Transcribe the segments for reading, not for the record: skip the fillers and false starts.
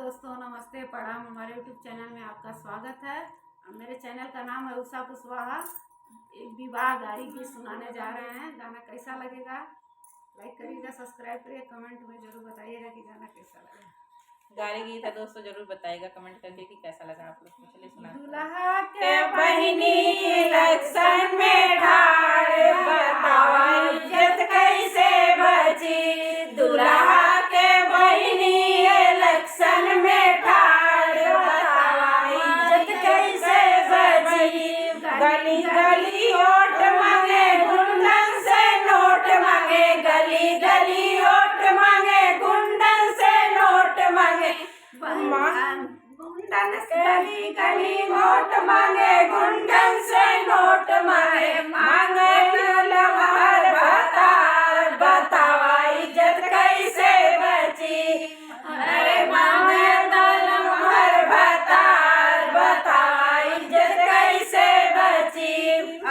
दोस्तों, नमस्ते, प्रणाम। हमारे यूट्यूब चैनल में आपका स्वागत है। मेरे चैनल का नाम है उषा कुशवाहा। एक विवाह गाड़ी गीत सुनाने जा रहे हैं। गाना कैसा लगेगा लाइक करिएगा, सब्सक्राइब करिए, कमेंट में जरूर बताइएगा कि गाना कैसा लगा। गाड़ी गीत है दोस्तों, जरूर बताइएगा कमेंट करके कि कैसा लगा आप लोग को। चलिए सुना। दूल्हा के बहिनी इलेक्शन में ठाड़ बतावा इज्जत कैसे बची। दूल्हा के बहिनी इलेक्शन में ठाड़ बतावा इज्जत कैसे बची। गली गली वोट मांगे, गुंडन से नोट मांगे। गली गली वोट मांगे, गुंडन से नोट मांगे। गुंडन गली गली वोट मांगे, गुंडन से नोट मांगे। मांगे लमहर भतार बतावा इज्जत कैसे बची। अरे मांगे लमहर भतार बतावा इज्जत कैसे बची।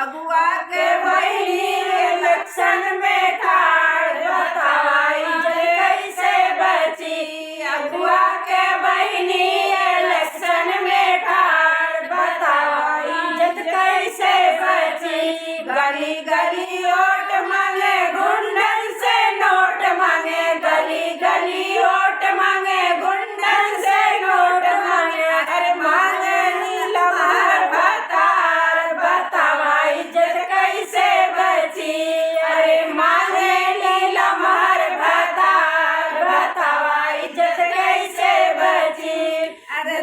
अगुआ के बहिनी इलेक्शन में ठाड़ बतावा इज्जत कैसे बची। अगुआ के बहिनी इलेक्शन में ठाड़ बतावा इज्जत कैसे बची। गली गली वोट मांगे, गुंडन से नोट मांगे। गली गली वोट मांगे, गुंडन से नोट मांगे। अरे मांगे लमहर भतार बतावा इज्जत कैसे बची। अरे मांगे लमहर भतार बतावा इज्जत कैसे बची। अरे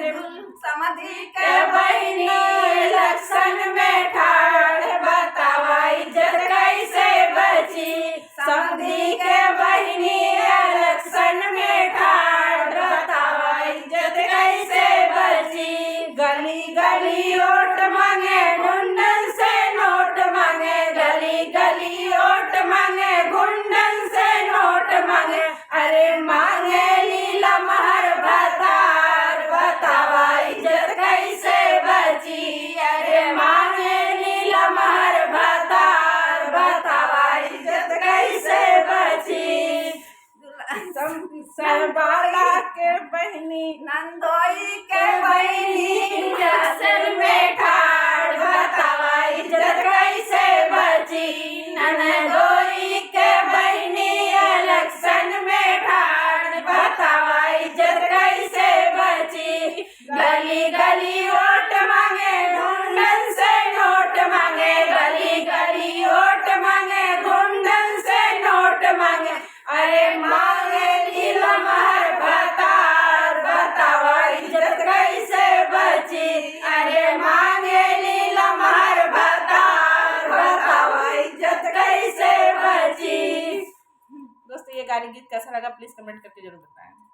समधी के बहिनी इलेक्शन में ठाड़ बतावा इज्जत कैसे बची। समधी के बहिनी इलेक्शन में ठाड़ बतावा इज्जत कैसे बची। गली गली वोट मांगे, गुंडन से नोट मांगे। गली गली वोट मांगे, गुंडन से नोट मांगे। अरे मांगे लमहर भतार बतावा इज्जत कैसे बची। अरे मांगे लमहर भतार बतावा इज्जत कैसे बची। सरबाला के बहिनी नंदोई के बहिनी इलेक्शन में ठाड़ बतावा इज्जत कैसे बची। नंदोई के बहिनी इलेक्शन में ठाड़ बतावा इज्जत कैसे बची। गली गली वोट मांगे, गुंडन से नोट मांगे। गली गली वोट मांगे, गुंडन से नोट मांगे। अरे मांगे लमहर भतार बतावा इज्जत कैसे बची। अरे मांगे लमहर भतार बतावा इज्जत कैसे बची। दोस्तों, ये गाड़ी गीत कैसा लगा प्लीज कमेंट करके जरूर बताएं।